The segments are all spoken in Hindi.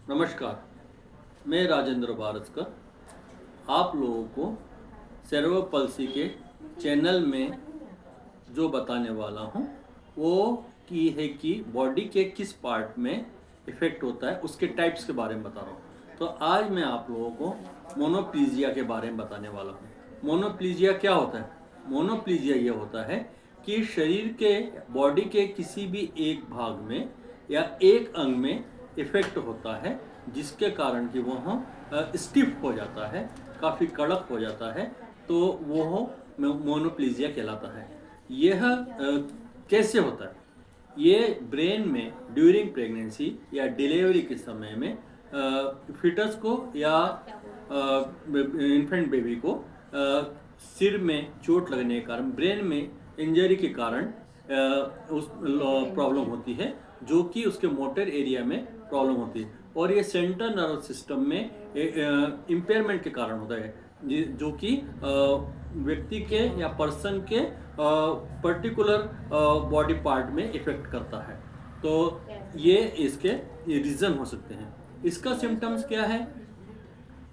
नमस्कार, मैं राजेंद्र भारतकर आप लोगों को सेरेब्रल पल्सी के चैनल में जो बताने वाला हूँ वो की है कि बॉडी के किस पार्ट में इफ़ेक्ट होता है उसके टाइप्स के बारे में बता रहा हूँ। तो आज मैं आप लोगों को मोनोप्लीजिया के बारे में बताने वाला हूँ। मोनोप्लीजिया क्या होता है? मोनोप्लीजिया ये होता है कि शरीर के बॉडी के किसी भी एक भाग में या एक अंग में इफ़ेक्ट होता है जिसके कारण कि वह स्टिफ हो जाता है, काफ़ी कड़क हो जाता है, तो वो मोनोप्लीजिया कहलाता है। यह कैसे होता है? ये ब्रेन में ड्यूरिंग प्रेगनेंसी या डिलीवरी के समय में फिटस को या इन्फेंट बेबी को सिर में चोट लगने के कारण, ब्रेन में इंजरी के कारण उस प्रॉब्लम होती है, जो कि उसके मोटर एरिया में प्रॉब्लम होती है। और ये सेंट्रल नर्वस सिस्टम में इम्पेयरमेंट के कारण होता है, जो कि व्यक्ति के या पर्सन के पर्टिकुलर बॉडी पार्ट में इफेक्ट करता है। तो ये इसके रीज़न हो सकते हैं। इसका सिम्टम्स क्या है?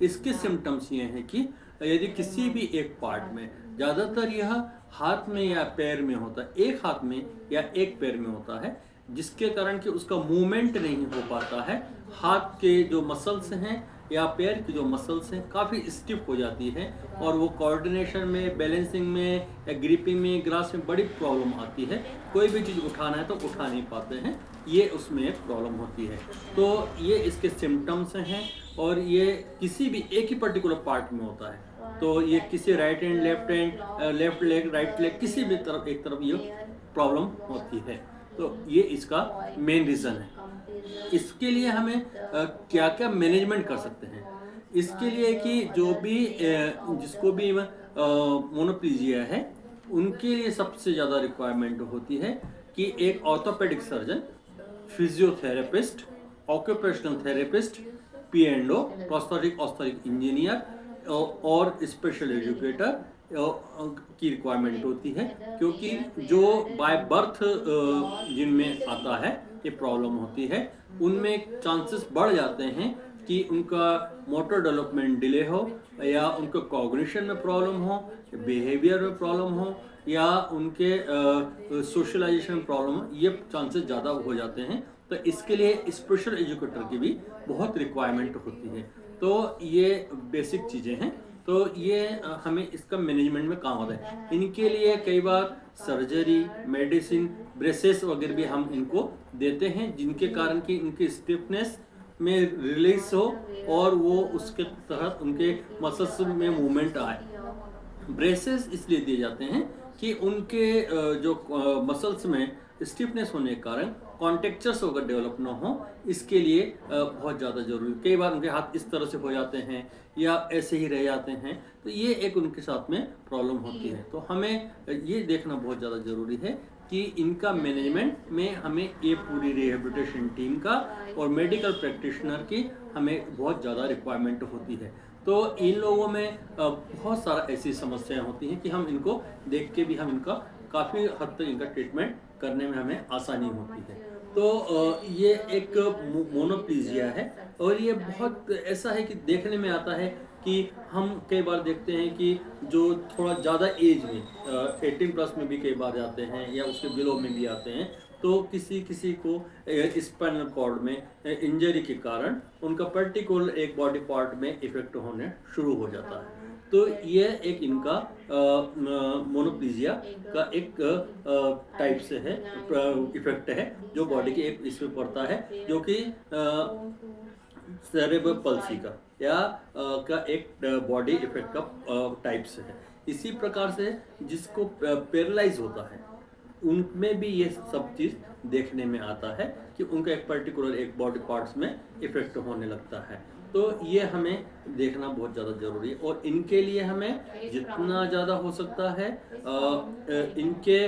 इसके सिम्टम्स ये हैं कि यदि किसी भी एक पार्ट में, ज़्यादातर यह हाथ में या पैर में होता है, एक हाथ में या एक पैर में होता है, जिसके कारण कि उसका मूवमेंट नहीं हो पाता है। हाथ के जो मसल्स हैं या पैर की जो मसल्स हैं काफ़ी स्टिफ हो जाती है और वो कोऑर्डिनेशन में, बैलेंसिंग में या ग्रिपिंग में, ग्रास में बड़ी प्रॉब्लम आती है। कोई भी चीज़ उठाना है तो उठा नहीं पाते हैं, ये उसमें एक प्रॉब्लम होती है। तो ये इसके सिम्टम्स हैं और ये किसी भी एक ही पर्टिकुलर पार्ट में होता है। तो ये किसी right hand, left hand, left leg, right leg, किसी भी तरफ एक तरफ ये प्रॉब्लम होती है। तो ये इसका मेन रीज़न है। इसके लिए हमें क्या क्या मैनेजमेंट कर सकते हैं? इसके लिए कि जो भी जिसको भी मोनोप्लीजिया है, उनके लिए सबसे ज़्यादा रिक्वायरमेंट होती है कि एक orthopaedic surgeon, physiotherapist, occupational therapist, P&O, prosthetic orthotic engineer और स्पेशल एजुकेटर की रिक्वायरमेंट होती है, क्योंकि जो बाय बर्थ जिनमें आता है ये प्रॉब्लम होती है, उनमें चांसेस बढ़ जाते हैं कि उनका मोटर डेवलपमेंट डिले हो, या उनको कॉग्निशन में प्रॉब्लम हो, बिहेवियर में प्रॉब्लम हो, या उनके सोशलाइजेशन में प्रॉब्लम हो। ये चांसेस ज़्यादा हो जाते हैं। तो इसके लिए स्पेशल एजुकेटर की भी बहुत रिक्वायरमेंट होती है। तो ये बेसिक चीज़ें हैं। तो ये हमें इसका मैनेजमेंट में काम आता है। इनके लिए कई बार सर्जरी, मेडिसिन, ब्रेसेस वगैरह भी हम इनको देते हैं, जिनके कारण कि इनकी स्टिफनेस में रिलीज हो और वो उसके तहत उनके मसल्स में मूवमेंट आए। ब्रेसेस इसलिए दिए जाते हैं कि उनके जो मसल्स में स्टिफनेस होने के कारण कॉन्टेक्चर्स अगर डेवलप ना हो, इसके लिए बहुत ज़्यादा जरूरी। कई बार उनके हाथ इस तरह से हो जाते हैं या ऐसे ही रह जाते हैं, तो ये एक उनके साथ में प्रॉब्लम होती है। तो हमें ये देखना बहुत ज़्यादा ज़रूरी है कि इनका मैनेजमेंट में हमें ये पूरी रिहेबिलिटेशन टीम का और मेडिकल प्रैक्टिशनर की हमें बहुत ज़्यादा रिक्वायरमेंट होती है। तो इन लोगों में बहुत सारा ऐसी समस्याएं होती हैं कि हम इनको देख के भी हम इनका काफ़ी हद तक इनका ट्रीटमेंट करने में हमें आसानी होती है। तो ये एक मोनोप्लीजिया है और ये बहुत ऐसा है कि देखने में आता है कि हम कई बार देखते हैं कि जो थोड़ा ज़्यादा एज में 18 प्लस में भी कई बार जाते हैं या उसके बिलो में भी आते हैं, तो किसी किसी को स्पाइनल कॉर्ड में इंजरी के कारण उनका पर्टिकुलर एक बॉडी पार्ट में इफेक्ट होने शुरू हो जाता है। तो ये एक इनका मोनोप्लीजिया का एक टाइप से है, इफेक्ट है जो बॉडी के एक इसमें पड़ता है, जो कि सेरेब्रल पल्सी का या का एक बॉडी इफेक्ट का टाइप्स है। इसी प्रकार से जिसको पैरालाइज होता है, उनमें भी ये सब चीज़ देखने में आता है कि उनका एक पर्टिकुलर एक बॉडी पार्ट्स में इफेक्ट होने लगता है। तो ये हमें देखना बहुत ज़्यादा ज़रूरी है और इनके लिए हमें जितना ज़्यादा हो सकता है इनके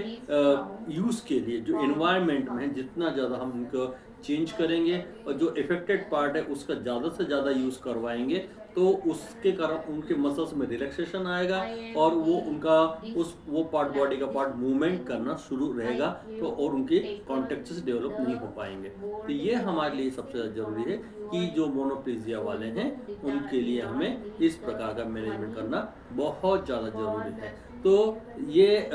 यूज़ के लिए जो एनवायरनमेंट में है, जितना ज़्यादा हम इनको चेंज करेंगे और जो इफेक्टेड पार्ट है उसका ज़्यादा से ज़्यादा यूज़ करवाएंगे, तो उसके कारण उनके मसल्स में रिलैक्सेशन आएगा और वो उनका वो पार्ट, बॉडी का पार्ट मूवमेंट करना शुरू रहेगा, तो और उनके कॉन्टेक्ट्स डेवलप नहीं हो पाएंगे। तो ये हमारे लिए सबसे ज़्यादा ज़रूरी है कि जो मोनोप्लीजिया वाले हैं उनके लिए हमें इस प्रकार का मैनेजमेंट करना बहुत ज़्यादा ज़रूरी है। तो ये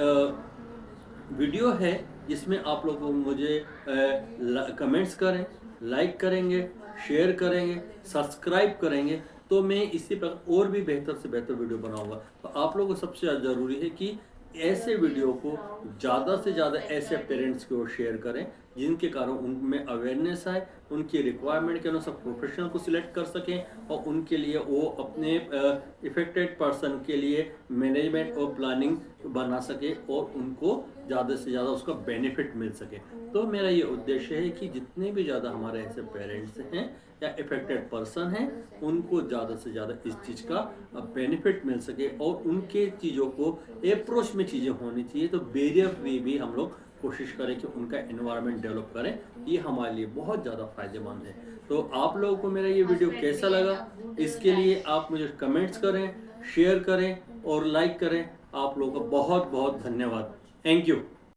वीडियो है जिसमें आप लोग मुझे कमेंट्स करें, लाइक करेंगे, शेयर करेंगे, सब्सक्राइब करेंगे, तो मैं इसी प्रकार और भी बेहतर से बेहतर वीडियो बनाऊंगा। तो आप लोगों को सबसे ज़्यादा ज़रूरी है कि ऐसे वीडियो को ज़्यादा से ज़्यादा ऐसे पेरेंट्स की ओर शेयर करें जिनके कारण उनमें अवेयरनेस आए, उनकी रिक्वायरमेंट के अनुसार प्रोफेशनल को सिलेक्ट कर सकें और उनके लिए वो अपने इफेक्टेड पर्सन के लिए मैनेजमेंट और प्लानिंग बना सके और उनको ज़्यादा से ज़्यादा उसका बेनिफिट मिल सके। तो मेरा ये उद्देश्य है कि जितने भी ज़्यादा हमारे ऐसे पेरेंट्स हैं या इफेक्टेड पर्सन हैं, उनको ज़्यादा से ज़्यादा इस चीज़ का बेनिफिट मिल सके और उनके चीज़ों को अप्रोच में चीज़ें होनी चाहिए। तो बैरियर फ्री भी हम लोग कोशिश करें कि उनका एनवायरनमेंट डेवलप करें, ये हमारे लिए बहुत ज़्यादा फायदेमंद है। तो आप लोगों को मेरा ये वीडियो कैसा लगा, इसके लिए आप मुझे कमेंट्स करें, शेयर करें और लाइक करें। आप लोगों का बहुत बहुत धन्यवाद। Thank you.